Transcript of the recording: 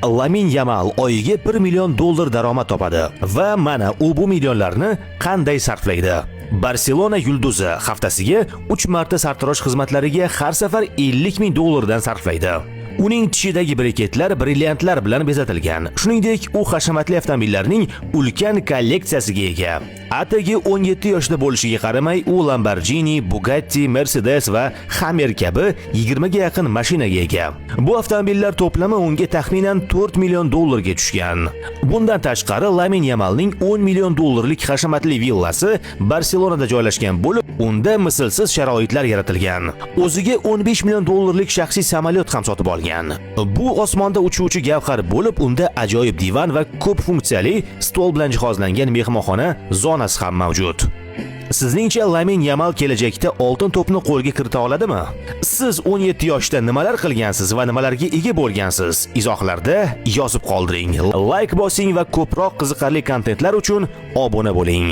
Lamin Yamal oyiga $1 million daromad topadi va mana u bu millionlarni qanday sarflaydi? Barselona yulduzi haftasiga 3 marta sartarosh xizmatlariga har safar $50 ming dan sarflaydi. Uning tishidagi breketlar brilliantlar bilan bezatilgan. Shuningdek, u hashamatli avtomobillarning ulkan kolleksiyasiga ega. Atigi 17 yoshda bo'lishiga qaramay, u Lamborghini, Bugatti, Mercedes va Hummer kabi 20 ga yaqin mashinaga ega. Bu avtomobillar to'plami unga taxminan $4 million ga tushgan. Bundan tashqari, Lamin Yamalning $10 million lik hashamatli villasi Barselonada joylashgan bo'lib, unda mislsiz sharoitlar yaratilgan. O'ziga $15 million lik shaxsiy samolyot ham sotib olgan. Bu osmonda uchuvchi gavhar bo'lib, unda ajoyib divan va ko'p funksiyali stol bilan jihozlangan mehmonxona zonasi ham mavjud. Sizningcha Lamin Yamal kelajakda oltin to'pni qo'lga kirita oladimi? Siz 17 yoshda nimalar qilgansiz va nimalarga ega bo'lgansiz? Izohlarda yozib qoldiring. Like bosing va ko'proq qiziqarli kontentlar uchun obuna bo'ling.